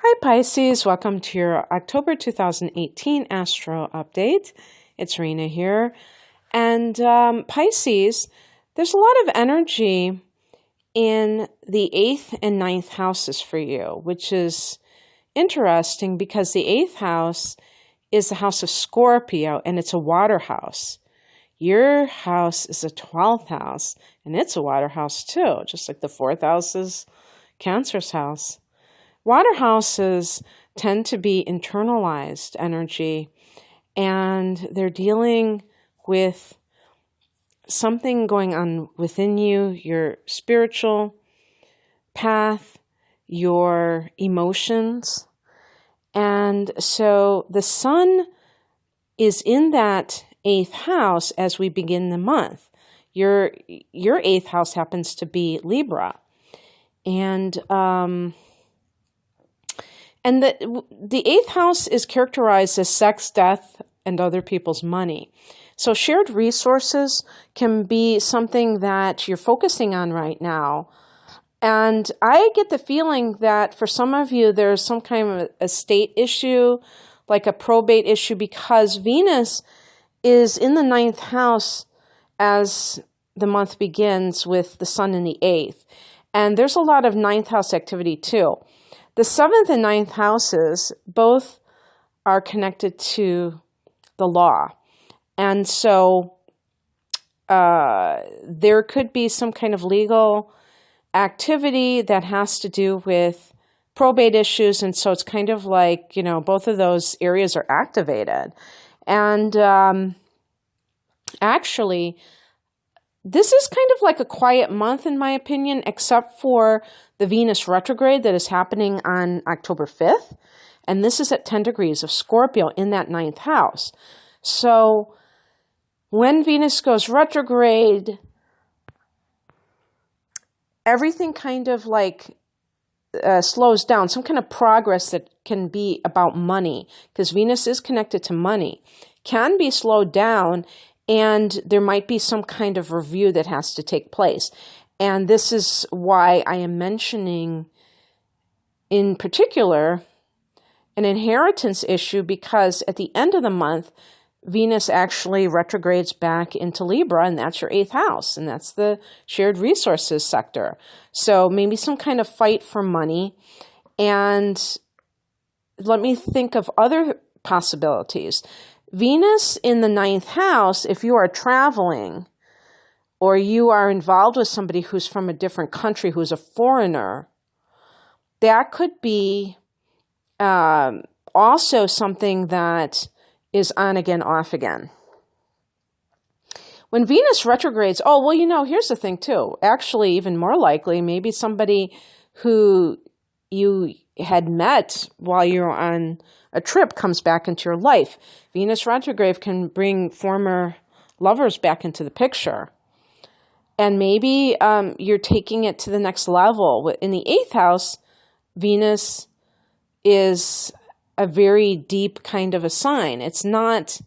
Hi Pisces, welcome to your October 2018 Astro Update. It's Rena here. And Pisces, there's a lot of energy in the 8th and 9th houses for you, which is interesting because the 8th house is the house of Scorpio and it's a water house. Your house is a 12th house and it's a water house too, just like the 4th house is Cancer's house. Water houses tend to be internalized energy, and they're dealing with something going on within you, your spiritual path, your emotions. And so the sun is in that 8th house as we begin the month. Your 8th house happens to be Libra. And the 8th house is characterized as sex, death, and other people's money. So shared resources can be something that you're focusing on right now. And I get the feeling that for some of you, there's some kind of a estate issue, like a probate issue, because Venus is in the 9th house as the month begins with the sun in the 8th. And there's a lot of 9th house activity too. The 7th and 9th houses both are connected to the law. And so there could be some kind of legal activity that has to do with probate issues. And so it's kind of like, both of those areas are activated. And actually, this is kind of like a quiet month, in my opinion, except for the Venus retrograde that is happening on October 5th. And this is at 10 degrees of Scorpio in that 9th house. So when Venus goes retrograde, everything kind of like slows down. Some kind of progress that can be about money, because Venus is connected to money, can be slowed down. And there might be some kind of review that has to take place. And this is why I am mentioning, in particular, an inheritance issue, because at the end of the month, Venus actually retrogrades back into Libra, and that's your 8th house, and that's the shared resources sector. So maybe some kind of fight for money. And let me think of other possibilities. Venus in the 9th house, if you are traveling or you are involved with somebody who's from a different country, who's a foreigner, that could be also something that is on again, off again. When Venus retrogrades, here's the thing too. Actually, even more likely, maybe somebody who you had met while you were on a trip comes back into your life. Venus retrograde can bring former lovers back into the picture. And maybe you're taking it to the next level. In the 8th house, Venus is a very deep kind of a sign. It's not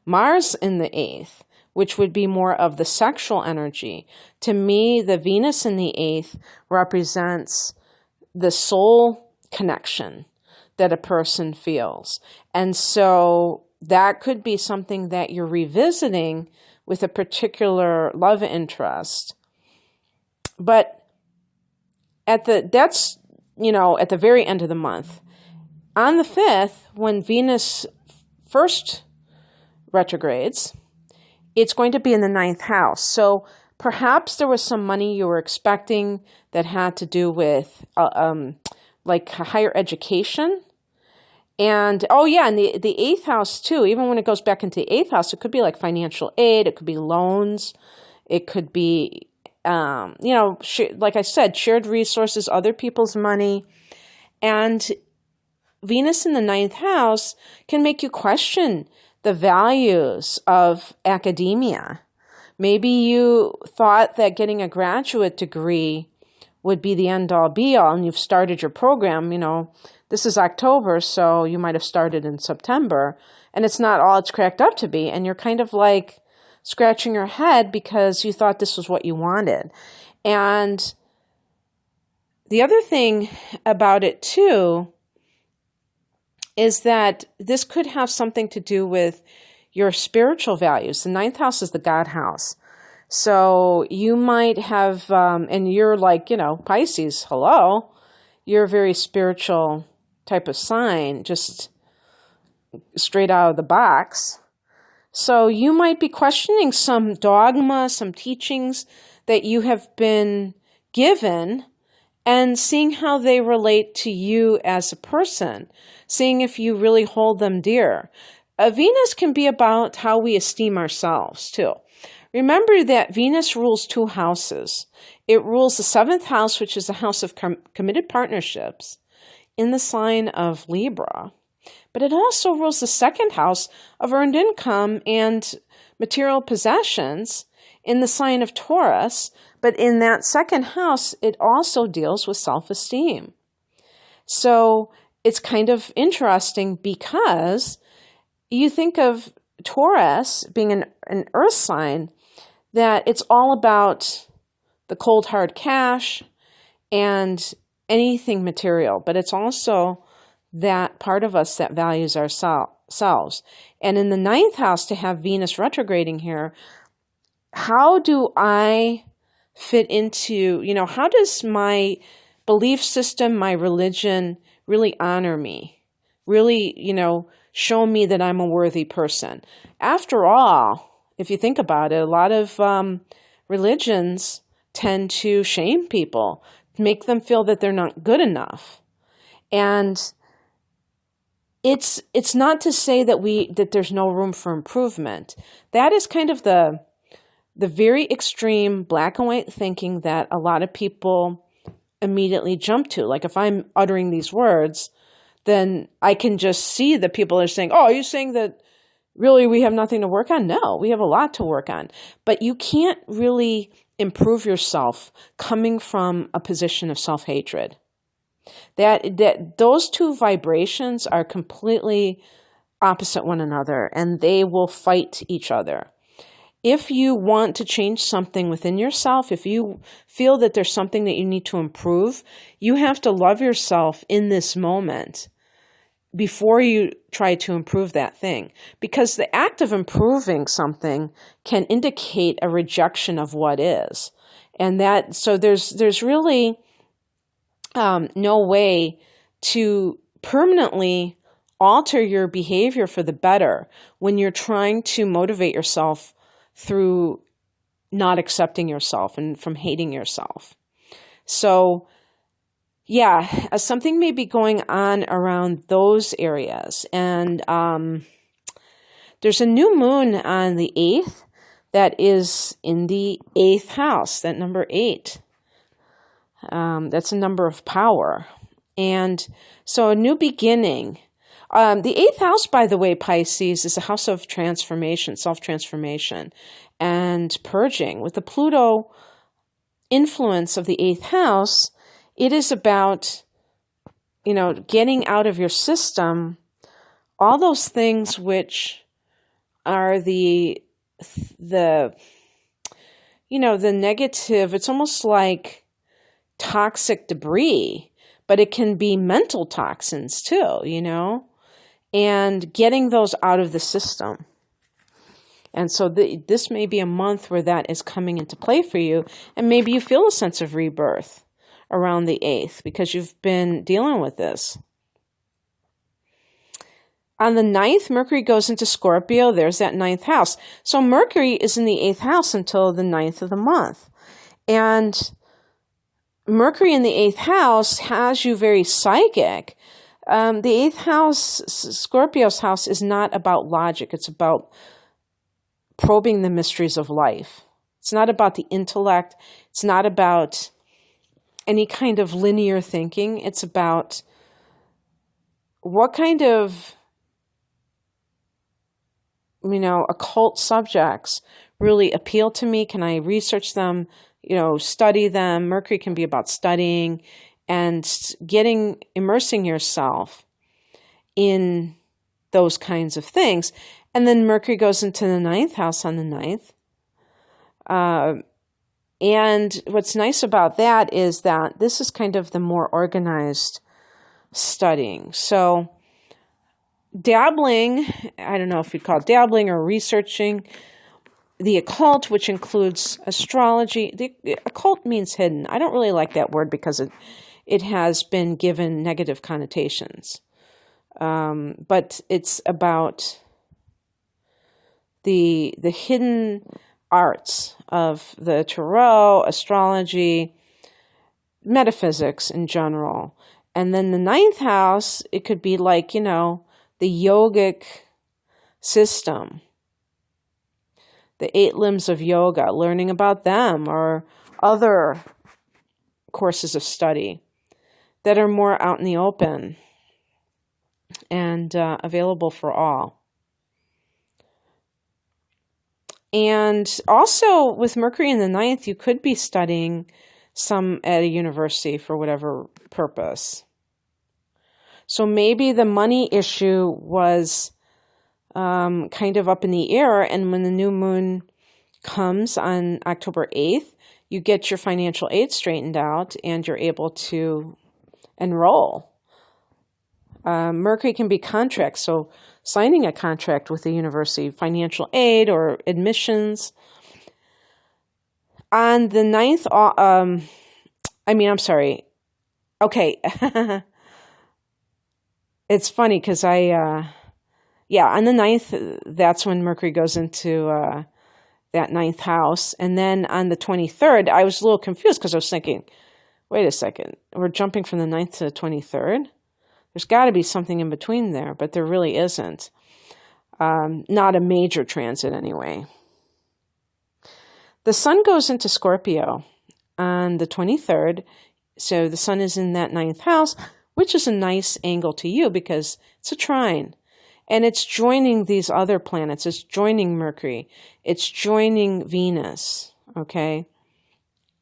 Mars in the 8th, which would be more of the sexual energy. To me, the Venus in the 8th represents the soul connection that a person feels. And so that could be something that you're revisiting with a particular love interest. But at the very end of the month. On the 5th, when Venus first retrogrades, it's going to be in the 9th house. So perhaps there was some money you were expecting that had to do with like higher education. And, and the 8th house too, even when it goes back into the 8th house, it could be like financial aid, it could be loans, it could be, like I said, shared resources, other people's money. And Venus in the 9th house can make you question the values of academia. Maybe you thought that getting a graduate degree would be the end-all be-all, and you've started your program, this is October, so you might have started in September, and it's not all it's cracked up to be, and you're kind of like scratching your head because you thought this was what you wanted. And the other thing about it too is that this could have something to do with your spiritual values. The ninth house is the God house. So you might have, and you're like, Pisces, hello. You're a very spiritual type of sign, just straight out of the box. So you might be questioning some dogma, some teachings that you have been given, and seeing how they relate to you as a person, seeing if you really hold them dear. Venus can be about how we esteem ourselves, too. Remember that Venus rules 2 houses. It rules the 7th house, which is the house of committed partnerships, in the sign of Libra. But it also rules the 2nd house of earned income and material possessions in the sign of Taurus. But in that 2nd house, it also deals with self-esteem. So it's kind of interesting because you think of Taurus being an earth sign, that it's all about the cold hard cash and anything material, but it's also that part of us that values ourselves. And in the 9th house, to have Venus retrograding here, how do I fit into, how does my belief system, my religion really honor me? Really, show me that I'm a worthy person. After all, if you think about it, a lot of religions tend to shame people, make them feel that they're not good enough. And it's not to say that there's no room for improvement. That is kind of the very extreme black and white thinking that a lot of people immediately jump to. Like if I'm uttering these words, then I can just see that people are saying, oh, are you saying that really we have nothing to work on? No, we have a lot to work on. But you can't really improve yourself coming from a position of self-hatred. That those 2 vibrations are completely opposite one another, and they will fight each other. If you want to change something within yourself, if you feel that there's something that you need to improve, you have to love yourself in this moment before you try to improve that thing. Because the act of improving something can indicate a rejection of what is. And so there's really no way to permanently alter your behavior for the better when you're trying to motivate yourself through not accepting yourself and from hating yourself. So yeah, something may be going on around those areas. And there's a new moon on the 8th that is in the 8th house, that number 8. That's a number of power. And so a new beginning. The 8th house, by the way, Pisces, is a house of transformation, self-transformation, and purging. With the Pluto influence of the 8th house, it is about, getting out of your system all those things which are the negative. It's almost like toxic debris, but it can be mental toxins too, and getting those out of the system. And so this may be a month where that is coming into play for you, and maybe you feel a sense of rebirth around the 8th because you've been dealing with this. On the 9th, Mercury goes into Scorpio. There's that 9th house. So Mercury is in the 8th house until the 9th of the month. And Mercury in the 8th house has you very psychic. The 8th house, Scorpio's house, is not about logic. It's about probing the mysteries of life. It's not about the intellect. It's not about any kind of linear thinking. It's about what kind of, occult subjects really appeal to me. Can I research them, study them? Mercury can be about studying and immersing yourself in those kinds of things. And then Mercury goes into the 9th house on the 9th. And what's nice about that is that this is kind of the more organized studying. So dabbling, I don't know if you'd call it dabbling or researching the occult, which includes astrology. The occult means hidden. I don't really like that word because it has been given negative connotations. But it's about the hidden arts of the tarot, astrology, metaphysics in general. And then the ninth house, it could be like, the yogic system, the 8 limbs of yoga, learning about them, or other courses of study that are more out in the open and available for all. And also with Mercury in the ninth, you could be studying some at a university for whatever purpose. So maybe the money issue was kind of up in the air, and when the new moon comes on October 8th, you get your financial aid straightened out and you're able to enroll. Mercury can be contracts, so signing a contract with a university, financial aid or admissions. On the ninth, okay. It's funny because on the ninth, that's when Mercury goes into that ninth house. And then on the 23rd, I was a little confused because I was thinking, wait a second, we're jumping from the ninth to the 23rd? There's got to be something in between there, but there really isn't. Not a major transit anyway. The sun goes into Scorpio on the 23rd, so the sun is in that ninth house, which is a nice angle to you because it's a trine. And it's joining these other planets. It's joining Mercury. It's joining Venus, okay,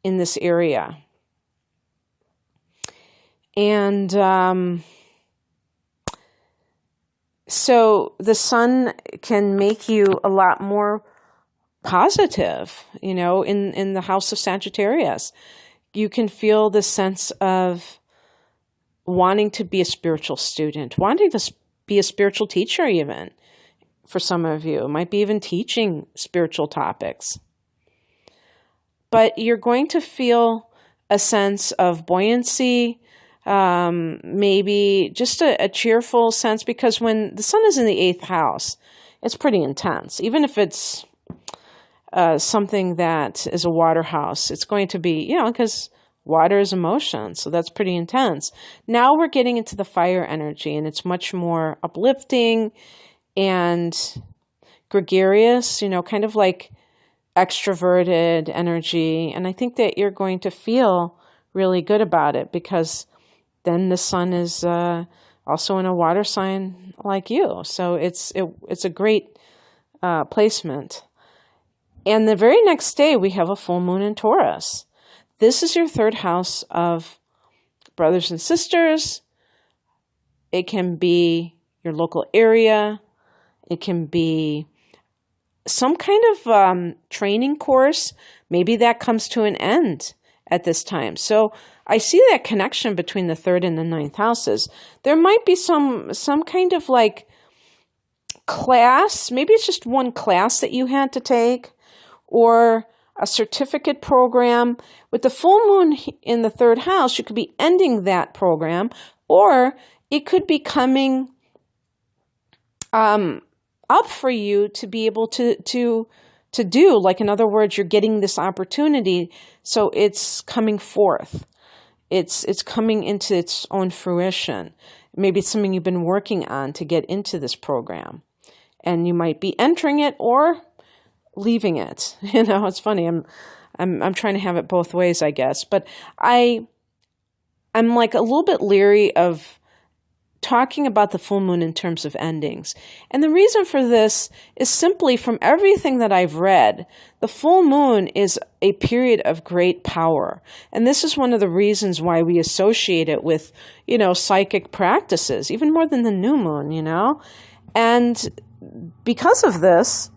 in this area. And so the sun can make you a lot more positive, in the house of Sagittarius. You can feel the sense of wanting to be a spiritual student, wanting to be a spiritual teacher even. For some of you, it might be even teaching spiritual topics. But you're going to feel a sense of buoyancy, maybe just a cheerful sense, because when the sun is in the 8th house, it's pretty intense. Even if it's something that is a water house, it's going to be, because water is emotion, so that's pretty intense. Now we're getting into the fire energy, and it's much more uplifting and gregarious, kind of like extroverted energy. And I think that you're going to feel really good about it because then the sun is also in a water sign like you. So it's a great placement. And the very next day, we have a full moon in Taurus. This is your 3rd house of brothers and sisters. It can be your local area. It can be some kind of training course. Maybe that comes to an end at this time. So I see that connection between the 3rd and the 9th houses. There might be some kind of like class. Maybe it's just one class that you had to take, or a certificate program. With the full moon in the 3rd house, you could be ending that program, or it could be coming up for you to be able to do. Like, in other words, you're getting this opportunity, so it's coming forth. It's coming into its own fruition. Maybe it's something you've been working on to get into this program, and you might be entering it or leaving it. It's funny. I'm trying to have it both ways, I guess. But I'm like a little bit leery of talking about the full moon in terms of endings. And the reason for this is simply from everything that I've read, the full moon is a period of great power. And this is one of the reasons why we associate it with, psychic practices, even more than the new moon, And because of this,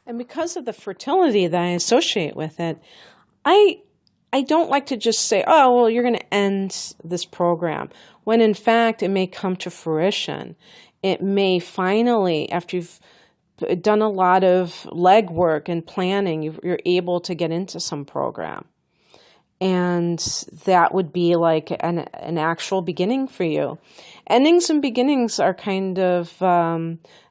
and because of the fertility that I associate with it, I I don't like to just say, oh, well, you're going to end this program, when in fact it may come to fruition. It may finally, after you've done a lot of legwork and planning, you're able to get into some program. And that would be like an actual beginning for you. Endings and beginnings are kind of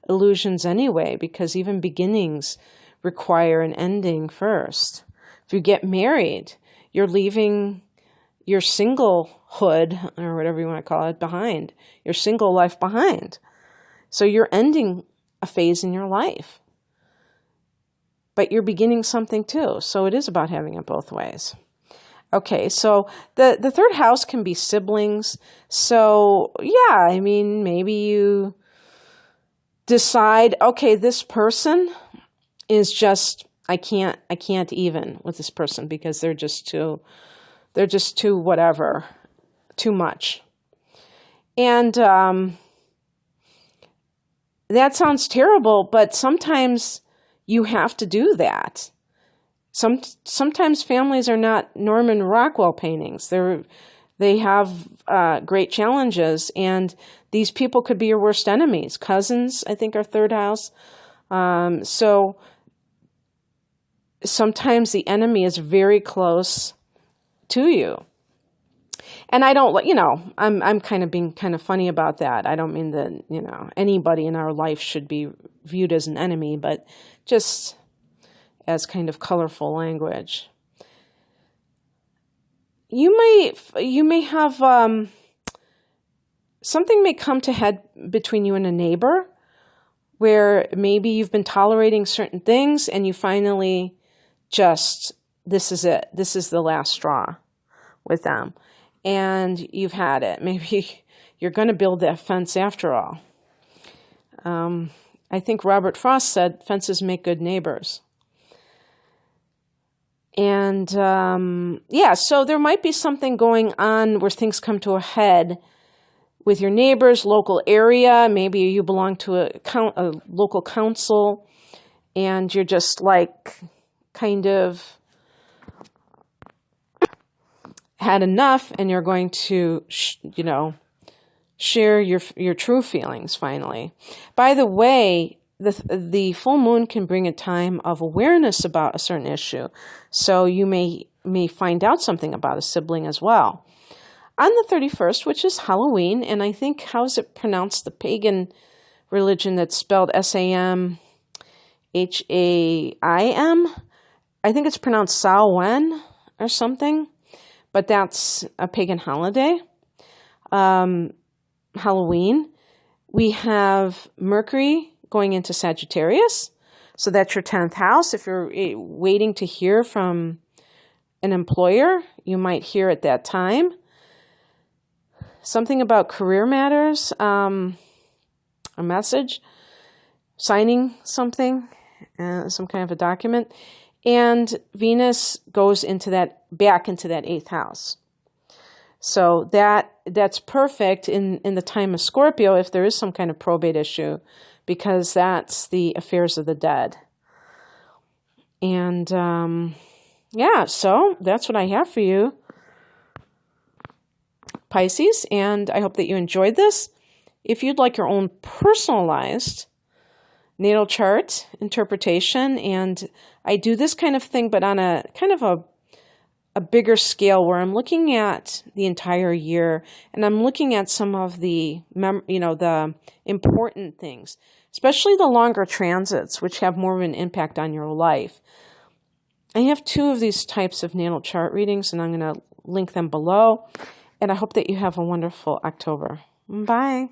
illusions anyway, because even beginnings require an ending first. If you get married, you're leaving your singlehood, or whatever you want to call it, behind. Your single life behind. So you're ending a phase in your life. But you're beginning something too. So it is about having it both ways. Okay, so the third house can be siblings. So yeah, I mean, maybe you decide, okay, this person is just, I can't even with this person because they're just too whatever, too much. And that sounds terrible, but sometimes you have to do that. Sometimes families are not Norman Rockwell paintings. They have great challenges, and these people could be your worst enemies. Cousins, I think, are third house. So sometimes the enemy is very close to you. And I don't, I'm kind of being kind of funny about that. I don't mean that, anybody in our life should be viewed as an enemy, but just as kind of colorful language. You may have, something may come to head between you and a neighbor, where maybe you've been tolerating certain things and you finally just, this is it. This is the last straw with them. And you've had it. Maybe you're going to build that fence after all. I think Robert Frost said, fences make good neighbors. And so there might be something going on where things come to a head with your neighbors, local area. Maybe you belong to a local council, and you're just like kind of had enough, and you're going to, share your true feelings finally. By the way, the full moon can bring a time of awareness about a certain issue. So you may find out something about a sibling as well. On the 31st, which is Halloween, and I think, how is it pronounced, the pagan religion that's spelled Samhaim? I think it's pronounced Samhain or something, but that's a pagan holiday. Halloween, we have Mercury going into Sagittarius. So that's your 10th house. If you're waiting to hear from an employer, you might hear at that time. Something about career matters, a message, signing something, some kind of a document. And Venus goes back into that 8th house. So that's perfect in the time of Scorpio if there is some kind of probate issue, because that's the affairs of the dead. And so that's what I have for you, Pisces, and I hope that you enjoyed this. If you'd like your own personalized natal chart interpretation, and I do this kind of thing, but on a kind of a bigger scale, where I'm looking at the entire year, and I'm looking at some of the important things, especially the longer transits, which have more of an impact on your life. I have 2 of these types of natal chart readings, and I'm going to link them below. And I hope that you have a wonderful October. Bye.